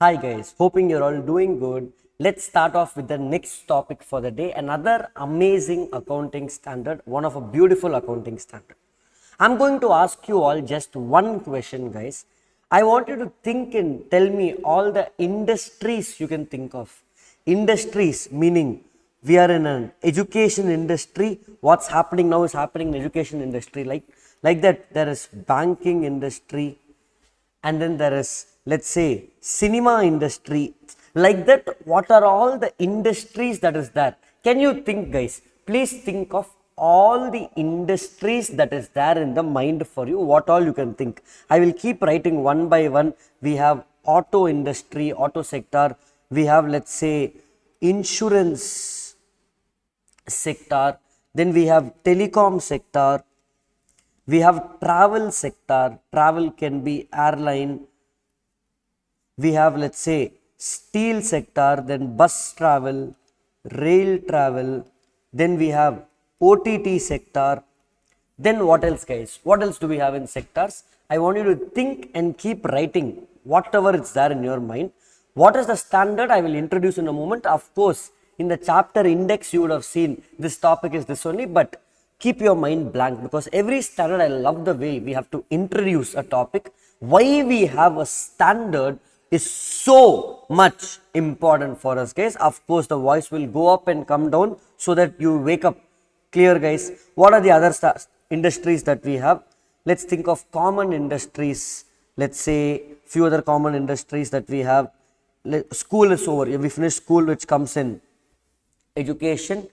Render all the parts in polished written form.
Hi guys, hoping you're all doing good. Let's start off with the next topic for the day. Another amazing accounting standard, one of a beautiful accounting standard. I'm going to ask you all just one question, guys. I want you to think and tell me all the industries you can think of. Industries meaning we are in an education industry. What's happening now is happening in education industry. Like that, there is banking industry, and then there is, let's say, cinema industry. Like that, what are all the industries that is there? Can you think, guys? Please think of all the industries that is there in the mind for you, what all you can think. I will keep writing one by one. We have auto industry, auto sector. We have, let's say, insurance sector. Then we have telecom sector. We have travel sector. Travel can be airline. We have, let's say, steel sector, then bus travel, rail travel. Then we have OTT sector. Then what else, guys? What else do we have in sectors? I want you to think and keep writing whatever is there in your mind. What is the standard? I will introduce in a moment. Of course, in the chapter index, you would have seen this topic is this only, but keep your mind blank, because every standard, I love the way we have to introduce a topic. Why we have a standard is so much important for us, guys. Of course, the voice will go up and come down so that you wake up. Clear, guys? What are the other industries that we have? Let's think of common industries. Let's say few other common industries that we have. School is over. We finished school, which comes in education.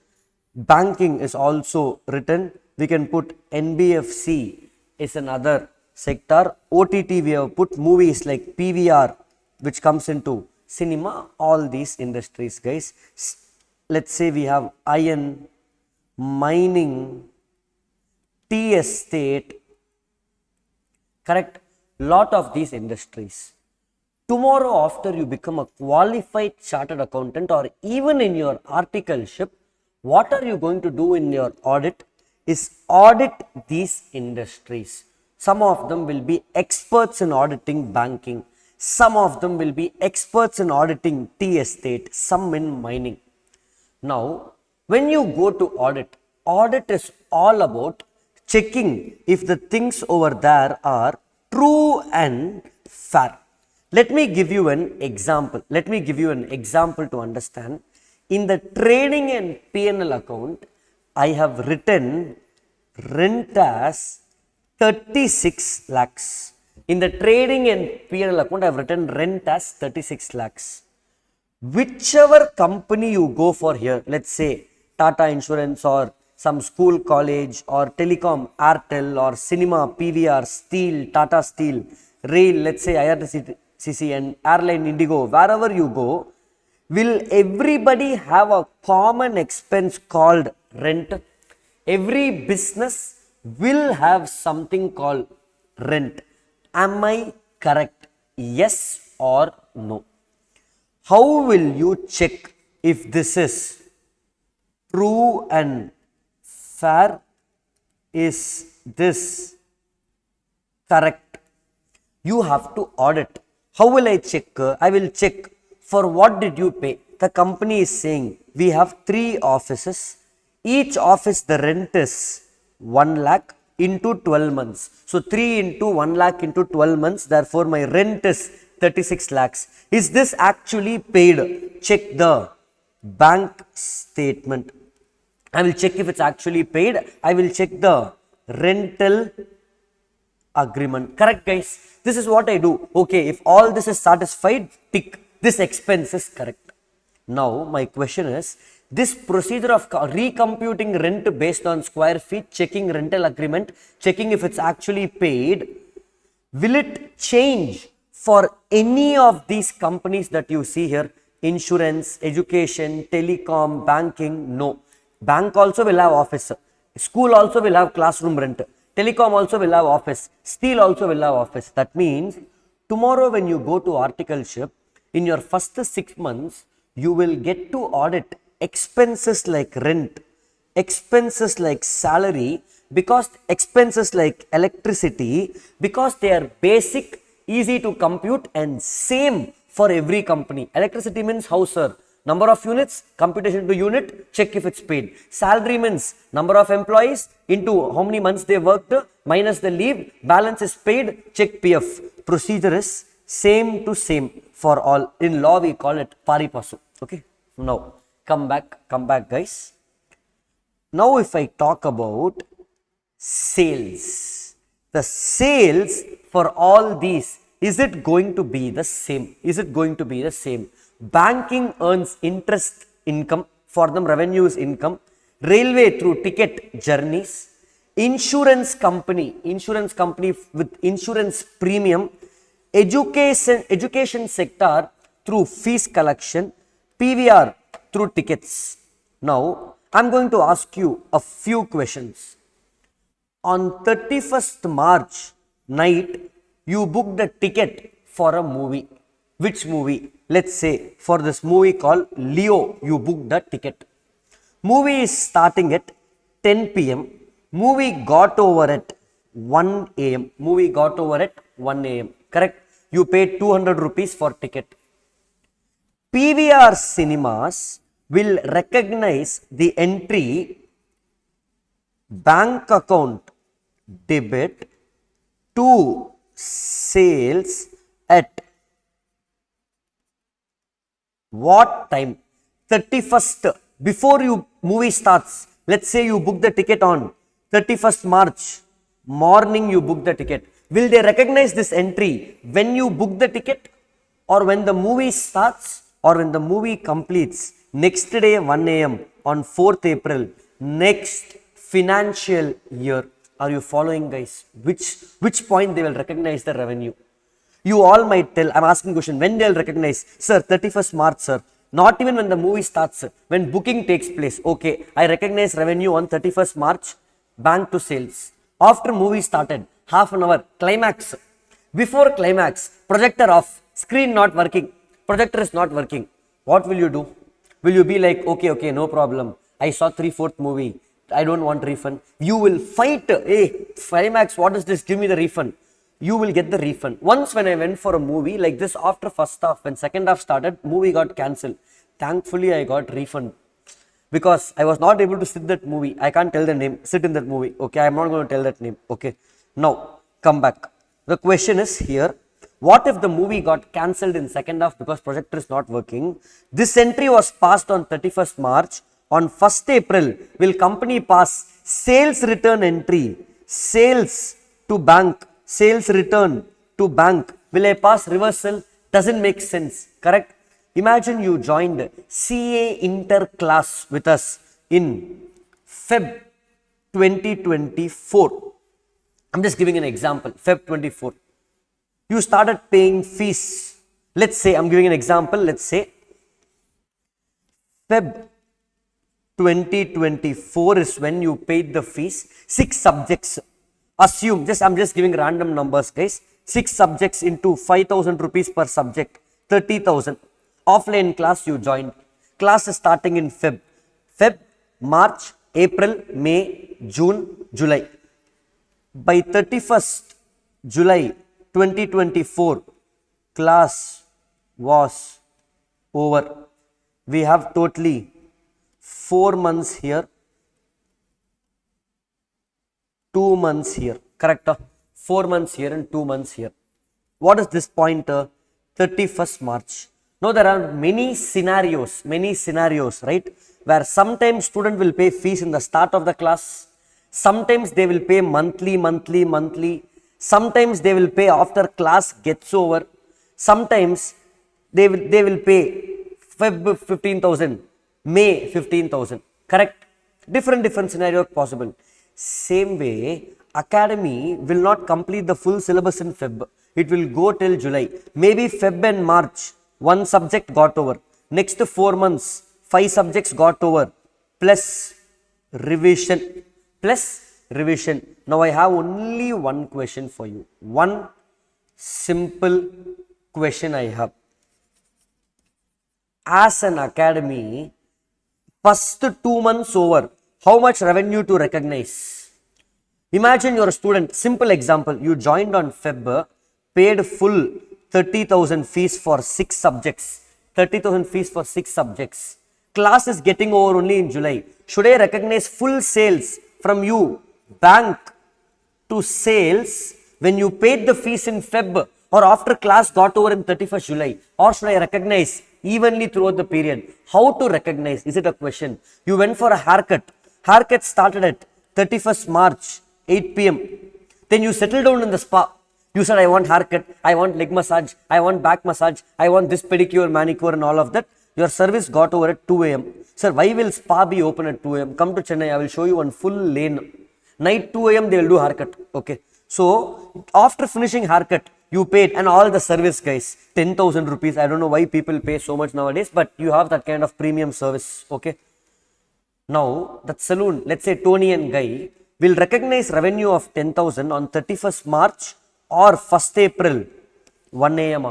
Banking is also written. We can put NBFC is another sector. OTT we have put. Movies like PVR, which comes into cinema. All these industries, guys. Let's say we have iron, mining, tea estate. Correct? Lot of these industries. Tomorrow, after you become a qualified chartered accountant, or even in your articleship, what are you going to do in your audit is audit these industries. Some of them will be experts in auditing banking. Some of them will be experts in auditing tea estate, some in mining. Now, when you go to audit is all about checking if the things over there are true and fair. Let me give you an example. To understand. In the trading and P&L account, I have written rent as 36 lakhs. In the trading and P&L account, I have written rent as 36 lakhs. Whichever company you go for here, let's say Tata Insurance or some school, college, or telecom, Airtel, or cinema, PVR, steel, Tata Steel, rail, let's say IRCTC, and airline Indigo, wherever you go, will everybody have a common expense called rent? Every business will have something called rent. Am I correct? Yes or no? How will you check if this is true and fair? Is this correct? You have to audit. How will I check? I will check. For what did you pay? The company is saying we have 3 offices. Each office, the rent is 1 lakh into 12 months. So 3 into 1 lakh into 12 months. Therefore, my rent is 36 lakhs. Is this actually paid? Check the bank statement. I will check if it's actually paid. I will check the rental agreement. Correct, guys? This is what I do. Okay, if all this is satisfied, tick. This expense is correct. Now, my question is, this procedure of recomputing rent based on square feet, checking rental agreement, checking if it's actually paid, will it change for any of these companies that you see here? Insurance, education, telecom, banking? No. Bank also will have office. School also will have classroom rent. Telecom also will have office. Steel also will have office. That means tomorrow when you go to articleship, in your first 6 months, you will get to audit expenses like rent, expenses like salary, because expenses like electricity, because they are basic, easy to compute, and same for every company. Electricity means how, sir? Number of units, computation to unit, check if it's paid. Salary means number of employees into how many months they worked, minus the leave, balance is paid, check PF. Procedure is same to same for all. In law, we call it pari passu. Okay. Now, come back, guys. Now, if I talk about sales, the sales for all these, is it going to be the same? Is it going to be the same? Banking earns interest income, for them revenue is income. Railway through ticket journeys. Insurance company with insurance premium. Education sector through fees collection. PVR through tickets. Now, I'm going to ask you a few questions. On 31st March night, you booked a ticket for a movie. Which movie? Let's say for this movie called Leo, you booked the ticket. Movie is starting at 10 p.m. Movie got over at 1 a.m. Movie got over at 1 a.m. Correct? You paid 200 rupees for ticket. PVR Cinemas will recognize the entry bank account debit to sales at what time? 31st, before you movie starts. Let's say you book the ticket on 31st March morning, you book the ticket. Will they recognize this entry when you book the ticket, or when the movie starts, or when the movie completes next day 1 a.m. on 4th April next financial year? Are you following, guys? Which point they will recognize the revenue? You all might tell, I'm asking question, when they'll recognize? Sir, 31st March, sir. Not even when the movie starts, sir. When booking takes place. Okay, I recognize revenue on 31st March, bank to sales. After movie started, half an hour, climax. Before climax, projector off, screen not working, projector is not working. What will you do? Will you be like, okay, no problem. I saw 3/4 movie. I don't want refund. You will fight. Hey, climax, what is this? Give me the refund. You will get the refund. Once when I went for a movie like this, after first half, when second half started, movie got cancelled. Thankfully, I got refund because I was not able to sit that movie. I can't tell the name. Sit in that movie. Okay, I'm not going to tell that name. Okay. Now, come back. The question is here. What if the movie got cancelled in second half because projector is not working? This entry was passed on 31st March. On 1st April, will company pass sales return entry? Sales to bank. Sales return to bank. Will I pass reversal? Doesn't make sense. Correct? Imagine you joined CA Inter class with us in Feb 2024. I'm just giving an example. Feb 24. You started paying fees. Let's say, I'm giving an example. Let's say Feb 2024 is when you paid the fees. 6 subjects. Assume, I'm just giving random numbers, guys. 6 subjects into 5,000 rupees per subject, 30,000. Offline class you joined. Class is starting in Feb, March, April, May, June, July. By 31st July 2024, class was over. We have totally 4 months here, 2 months here, correct? 4 months here and 2 months here. What is this point? 31st March. Now there are many scenarios, right? Where sometimes student will pay fees in the start of the class. Sometimes they will pay monthly. Sometimes they will pay after class gets over. Sometimes they will pay Feb 15,000, May 15,000. Correct? Different scenario possible. Same way, academy will not complete the full syllabus in Feb. It will go till July. Maybe Feb and March, 1 subject got over. Next 4 months, 5 subjects got over. Plus revision. Now I have only one question for you. One simple question I have. As an academy, first 2 months over, how much revenue to recognize? Imagine you're a student. Simple example. You joined on Feb, paid full 30,000 fees for 6 subjects. 30,000 fees for 6 subjects. Class is getting over only in July. Should I recognize full sales from you, bank, to sales when you paid the fees in Feb or after class got over in 31st July? Or should I recognize evenly throughout the period? How to recognize? Is it a question? You went for a haircut. Haircut started at 31st March, 8 p.m. Then you settled down in the spa. You said, I want haircut, I want leg massage, I want back massage, I want this pedicure, manicure and all of that. Your service got over at 2 a.m. Sir, why will spa be open at 2 a.m.? Come to Chennai, I will show you one full lane. Night 2 a.m. they will do haircut. Okay. So, after finishing haircut, you paid and all the service guys, 10,000 rupees. I don't know why people pay so much nowadays, but you have that kind of premium service. Okay. Now, that saloon, let's say Tony and Guy, will recognize revenue of 10,000 on 31st March or 1st April, 1 a.m.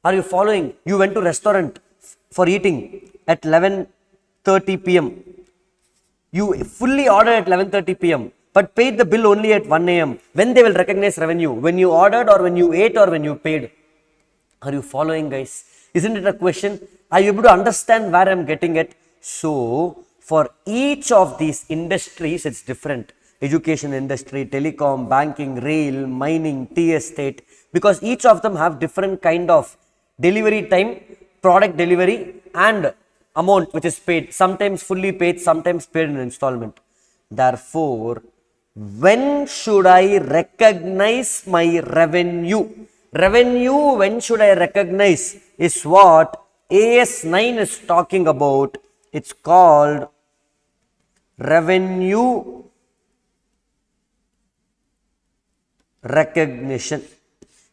Are you following? You went to restaurant for eating at 11:30 p.m. You fully ordered at 11:30 p.m. but paid the bill only at 1 a.m. When they will recognize revenue? When you ordered or when you ate or when you paid? Are you following, guys? Isn't it a question? Are you able to understand where I'm getting at? So, for each of these industries, it's different. Education industry, telecom, banking, rail, mining, tea estate, because each of them have different kind of delivery time, product delivery and amount which is paid, sometimes fully paid, sometimes paid in installment. Therefore, when should I recognize my revenue? Revenue, when should I recognize, is what AS9 is talking about. It's called revenue recognition.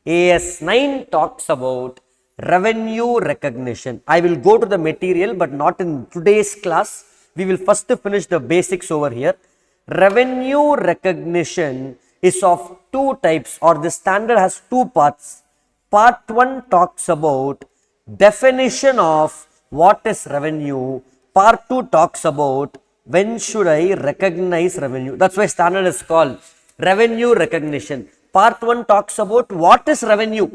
AS9 talks about revenue recognition. I will go to the material but not in today's class. We will first finish the basics over here. Revenue recognition is of two types, or the standard has two parts. Part 1 talks about definition of what is revenue. Part 2 talks about when should I recognize revenue. That's why standard is called revenue recognition. Part 1 talks about what is revenue.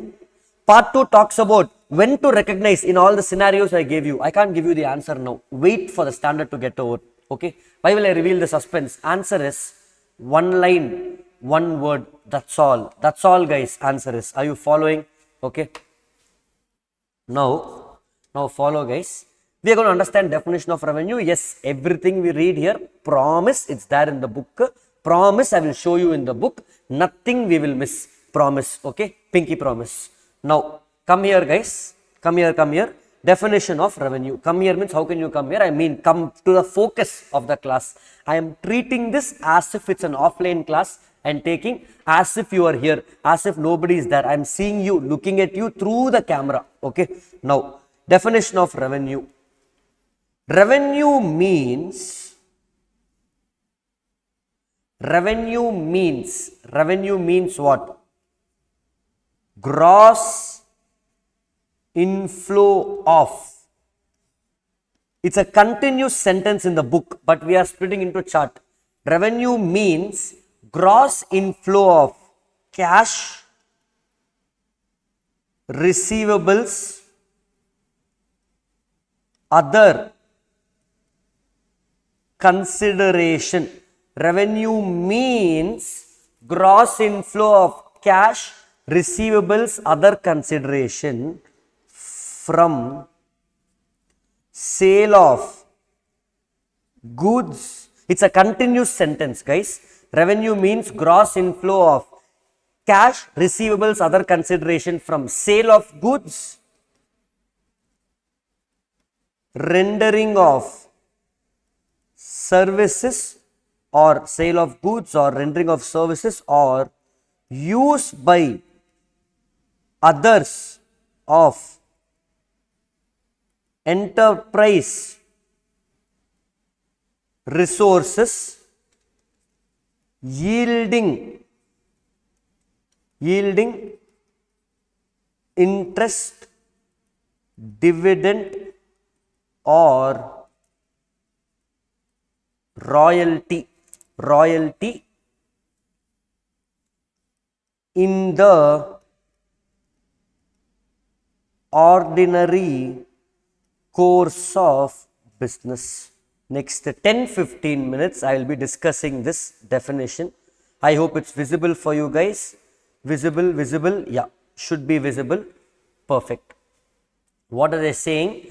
Part 2 talks about when to recognize in all the scenarios I gave you. I can't give you the answer now. Wait for the standard to get over. Okay. Why will I reveal the suspense? Answer is one line, one word. That's all. That's all, guys. Answer is. Are you following? Okay. Now follow, guys. We are going to understand definition of revenue. Yes, everything we read here, promise, it's there in the book. Promise, I will show you in the book. Nothing we will miss. Promise. Okay. Pinky promise. Now, come here, guys. Come here. Definition of revenue. Come here means how can you come here? I mean, come to the focus of the class. I am treating this as if it's an offline class and taking as if you are here, as if nobody is there. I am seeing you, looking at you through the camera. Okay. Now, definition of revenue. Revenue means what? Gross inflow of. It's a continuous sentence in the book, but we are splitting into chart. Revenue means gross inflow of cash, receivables, other consideration. Revenue means gross inflow of cash, receivables, other consideration from sale of goods. It's a continuous sentence, guys. Revenue means gross inflow of cash, receivables, other consideration from sale of goods, rendering of services, or sale of goods or rendering of services, or use by others of enterprise resources yielding interest, dividend or royalty in the ordinary course of business. Next 10-15 minutes I will be discussing this definition. I hope it's visible for you guys. Visible, yeah, should be visible. Perfect. What are they saying?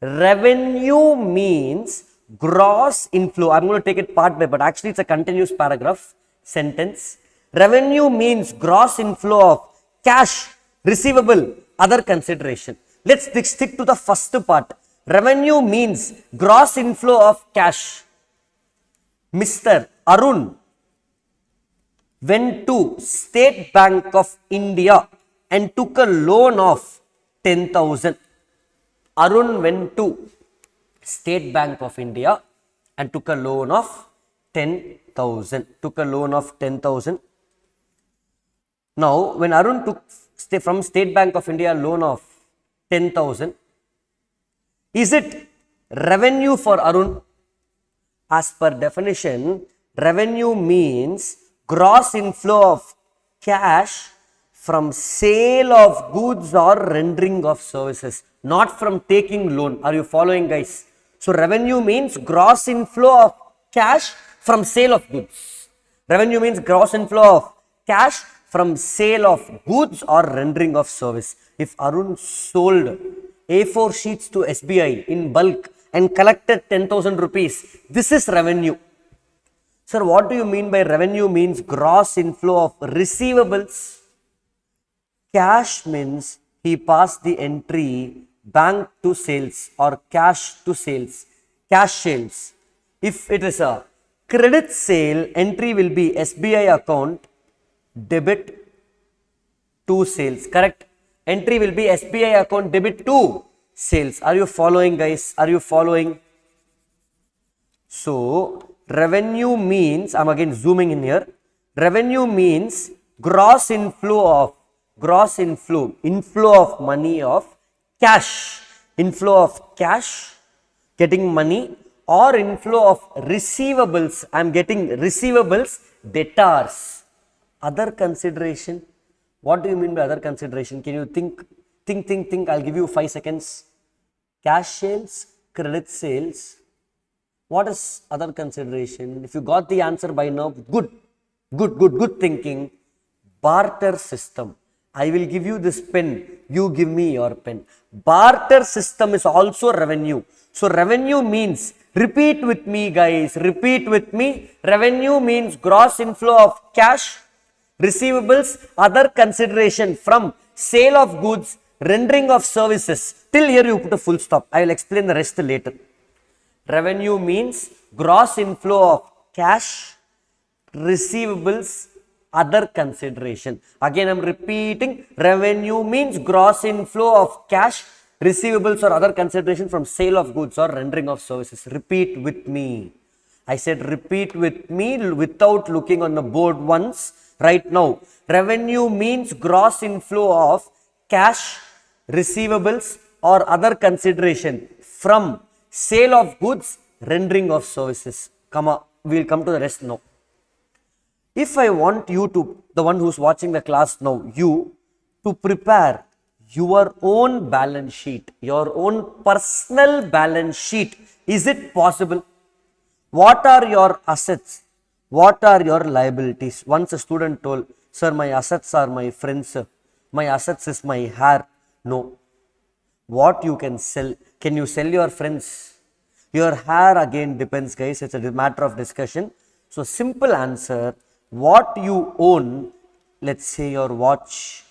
Revenue means gross inflow. I'm going to take it part by part. Actually, it's a continuous paragraph, sentence. Revenue means gross inflow of cash, receivable, other consideration. Let's stick to the first part. Revenue means gross inflow of cash. Mr. Arun went to State Bank of India and took a loan of 10,000. Arun went to State Bank of India and took a loan of 10,000. Now, when Arun took from State Bank of India loan of 10,000, is it revenue for Arun? As per definition, revenue means gross inflow of cash from sale of goods or rendering of services, not from taking loan. Are you following, guys? So revenue means gross inflow of cash from sale of goods. Revenue means gross inflow of cash from sale of goods or rendering of service. If Arun sold A4 sheets to SBI in bulk and collected 10,000 rupees, this is revenue. Sir, what do you mean by revenue means gross inflow of receivables? Cash means he passed the entry bank to sales or cash to sales, cash sales. If it is a credit sale, entry will be SBI account debit to sales, correct? Entry will be SBI account debit to sales. Are you following, guys? Are you following? So, revenue means, I'm again zooming in here. Revenue means gross inflow of money of cash, inflow of cash, getting money, or inflow of receivables. I'm getting receivables, debtors. Other consideration. What do you mean by other consideration? Can you think? I'll give you 5 seconds. Cash sales, credit sales. What is other consideration? If you got the answer by now, good thinking. Barter system. I will give you this pen, you give me your pen. Barter system is also revenue. So revenue means, repeat with me guys, repeat with me. Revenue means gross inflow of cash, receivables, other consideration from sale of goods, rendering of services. Till here you put a full stop. I will explain the rest later. Revenue means gross inflow of cash, receivables, other consideration. Again, I am repeating. Revenue means gross inflow of cash, receivables or other consideration from sale of goods or rendering of services. Repeat with me. I said repeat with me without looking on the board once. Right now, revenue means gross inflow of cash, receivables or other consideration from sale of goods, rendering of services. We will come to the rest now. If I want you to, the one who's watching the class now, you to prepare your own balance sheet, your own personal balance sheet, is it possible? What are your assets? What are your liabilities? Once a student told, sir, my assets are my friends, my assets is my hair. No. What you can sell? Can you sell your friends? Your hair again depends, guys. It's a matter of discussion. So simple answer, what you own, let's say your watch,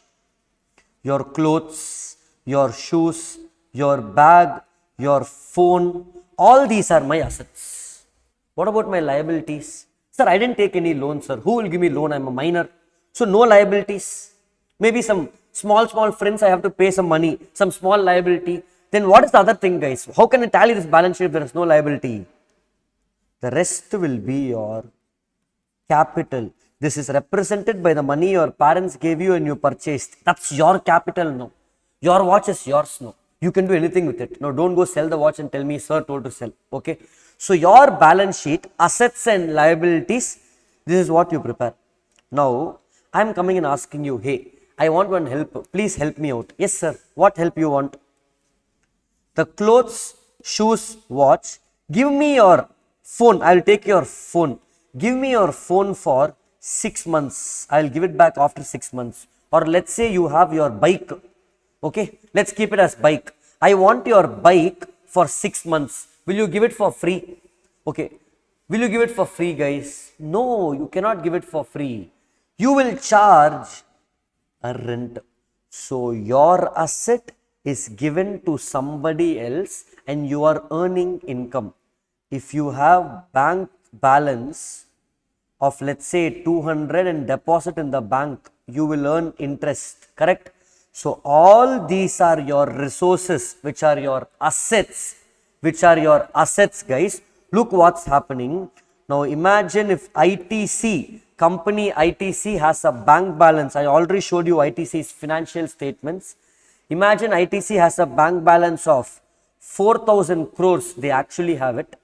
your clothes, your shoes, your bag, your phone, all these are my assets. What about my liabilities? Sir, I didn't take any loan, sir. Who will give me loan? I'm a minor. So no liabilities. Maybe some small friends I have to pay some money, some small liability. Then what is the other thing, guys? How can I tally this balance sheet if there is no liability? The rest will be your capital. This is represented by the money your parents gave you and you purchased. That's your capital now. Your watch is yours now. You can do anything with it. Now don't go sell the watch and tell me, sir told to sell. Okay. So your balance sheet, assets and liabilities, this is what you prepare. Now, I am coming and asking you, hey, I want one help. Please help me out. Yes, sir. What help you want? The clothes, shoes, watch. Give me your phone. I will take your phone. Give me your phone for 6 months. I will give it back after 6 months. Or let's say you have your bike. Okay, let's keep it as bike. I want your bike for 6 months. Will you give it for free? Okay, will you give it for free, guys? No, you cannot give it for free. You will charge a rent. So your asset is given to somebody else and you are earning income. If you have bank balance of let's say 200 and deposit in the bank, you will earn interest, correct? So all these are your resources, which are your assets, guys. Look what's happening. Now imagine if ITC, company ITC has a bank balance. I already showed you ITC's financial statements. Imagine ITC has a bank balance of 4,000 crores. They actually have it.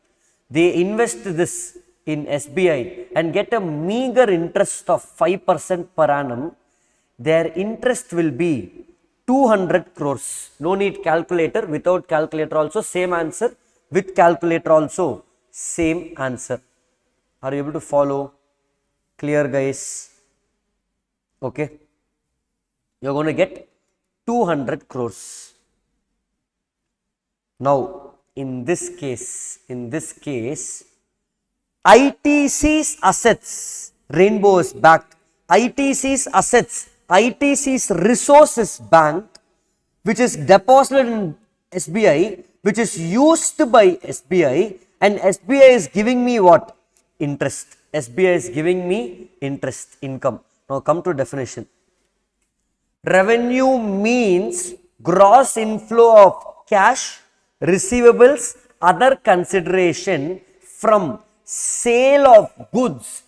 They invest this in SBI and get a meager interest of 5% per annum. Their interest will be 200 crores. No need calculator. Without calculator also same answer. With calculator also same answer. Are you able to follow? Clear, guys? Okay. You're going to get 200 crores. Now, in this case, ITC's assets, Rainbow is back. ITC's assets, ITC's resources bank, which is deposited in SBI, which is used by SBI, and SBI is giving me what? Interest. SBI is giving me interest, income. Now come to definition. Revenue means gross inflow of cash, receivables, other consideration from sale of goods,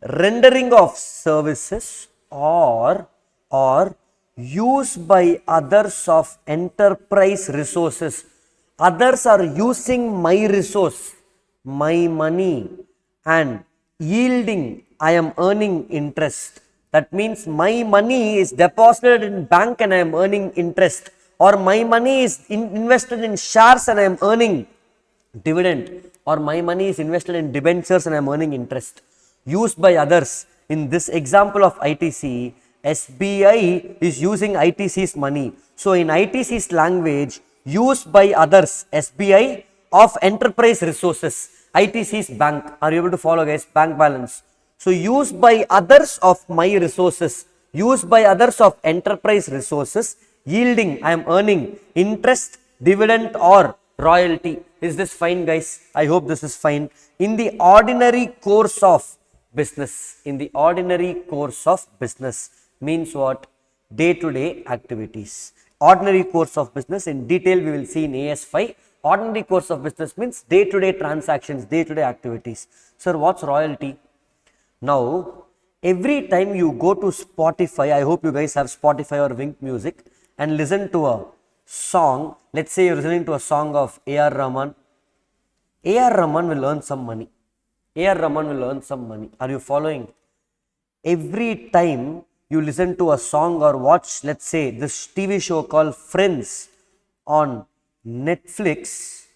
rendering of services, or use by others of enterprise resources. Others are using my resource, my money, and yielding, I am earning interest. That means my money is deposited in bank and I am earning interest, or my money is invested in shares and I am earning dividend, or my money is invested in debentures and I am earning interest. Used by others. In this example of ITC, SBI is using ITC's money. So in ITC's language, used by others, SBI of enterprise resources, ITC's bank. Are you able to follow, guys? Bank balance. So used by others of my resources, used by others of enterprise resources, yielding, I am earning interest, dividend, or royalty. Is this fine, guys? I hope this is fine. In the ordinary course of business, means what? Day-to-day activities. Ordinary course of business, in detail we will see in AS5. Ordinary course of business means day-to-day transactions, day-to-day activities. Sir, what's royalty? Now, every time you go to Spotify, I hope you guys have Spotify or Wink Music, and listen to a song. Let's say you're listening to a song of A.R. Rahman. A.R. Rahman will earn some money. Are you following? Every time you listen to a song or watch, let's say, this TV show called Friends on Netflix,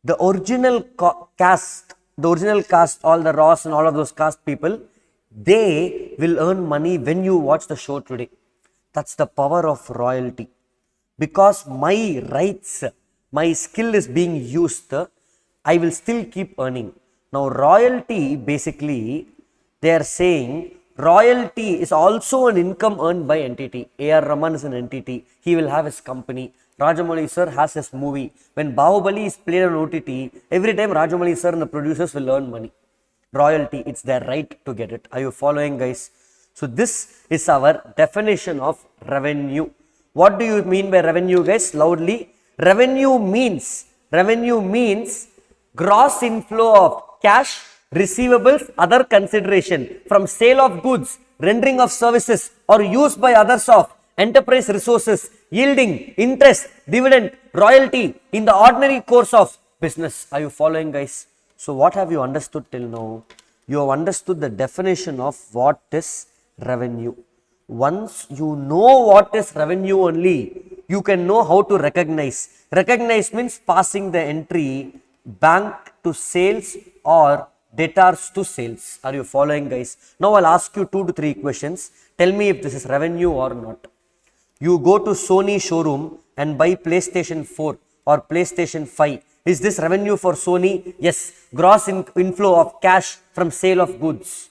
the original cast, all the Ross and all of those cast people, they will earn money when you watch the show today. That's the power of royalty. Because my rights, my skill is being used, I will still keep earning. Now, royalty, basically, they are saying royalty is also an income earned by entity. A.R. Rahman is an entity. He will have his company. Rajamouli sir has his movie. When Bahubali is played on OTT, every time Rajamouli sir and the producers will earn money. Royalty, it's their right to get it. Are you following, guys? So this is our definition of revenue. What do you mean by revenue, guys? Loudly. Revenue means gross inflow of cash, receivables, other consideration from sale of goods, rendering of services, or used by others of enterprise resources, yielding interest, dividend, royalty in the ordinary course of business. Are you following, guys? So what have you understood till now? you have understood the definition of what is revenue. Once you know what is revenue only, you can know how to recognize. Recognize means passing the entry bank to sales or debtors to sales. Are you following, guys? Now I'll ask you 2 to 3 questions. Tell me if this is revenue or not. You go to Sony showroom and buy PlayStation 4 or PlayStation 5. Is this revenue for Sony? Yes. Gross inflow of cash from sale of goods.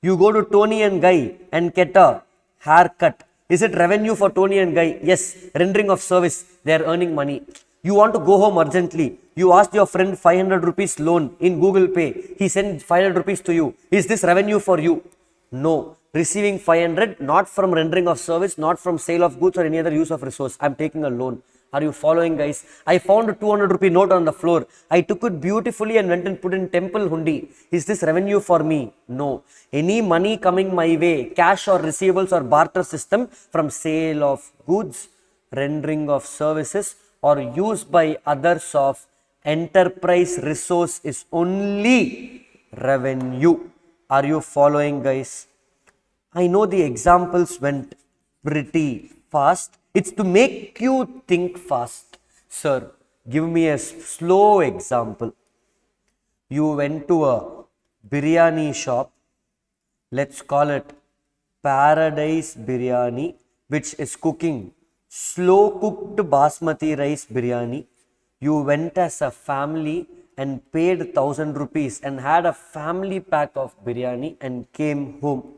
You go to Tony and Guy and get a haircut. Is it revenue for Tony and Guy? Yes. Rendering of service. They are earning money. You want to go home urgently. You asked your friend 500 rupees loan in Google Pay. He sent 500 rupees to you. Is this revenue for you? No. Receiving 500 not from rendering of service, not from sale of goods or any other use of resource. I am taking a loan. Are you following, guys? I found a 200 rupee note on the floor. I took it beautifully and went and put in temple hundi. Is this revenue for me? No. Any money coming my way, cash or receivables or barter system from sale of goods, rendering of services or use by others of enterprise resource is only revenue. Are you following, guys? I know the examples went pretty fast. It's to make you think fast. Sir, give me a slow example. You went to a biryani shop. Let's call it Paradise Biryani, which is cooking slow cooked basmati rice biryani. You went as a family and paid 1000 rupees and had a family pack of biryani and came home.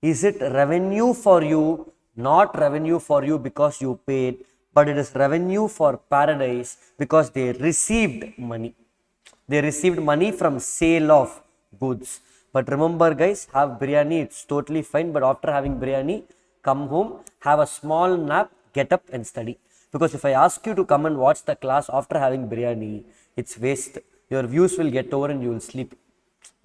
Is it revenue for you? Not revenue for you because you paid, but it is revenue for Paradise because they received money. They received money from sale of goods. But remember, guys, have biryani, it's totally fine. But after having biryani, come home, have a small nap, get up and study. Because if I ask you to come and watch the class after having biryani, it's waste. Your views will get over and you will sleep.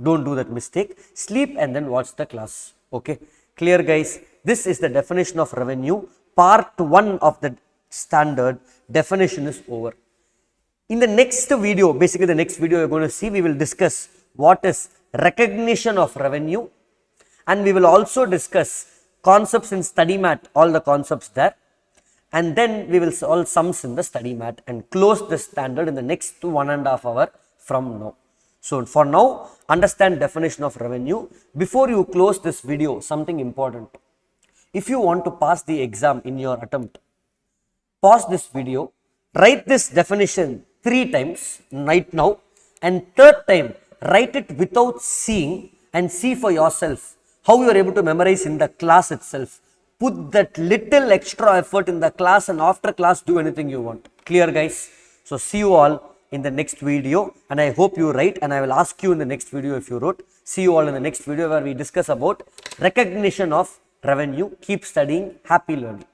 Don't do that mistake. Sleep and then watch the class. Okay, clear, guys? This is the definition of revenue. Part 1 of the standard definition is over. In the next video, basically the next video you're going to see, we will discuss what is recognition of revenue, and we will also discuss concepts in study mat, all the concepts there, and then we will solve sums in the study mat and close the standard in the next 1.5 hours from now. So for now, understand definition of revenue. Before you close this video, something important. If you want to pass the exam in your attempt, pause this video, write this definition 3 times right now, and 3rd time write it without seeing and see for yourself how you are able to memorize in the class itself. Put that little extra effort in the class, and after class do anything you want. Clear, guys? So see you all in the next video, and I hope you write, and I will ask you in the next video if you wrote. See you all in the next video where we discuss about recognition of revenue. Keep studying. Happy learning.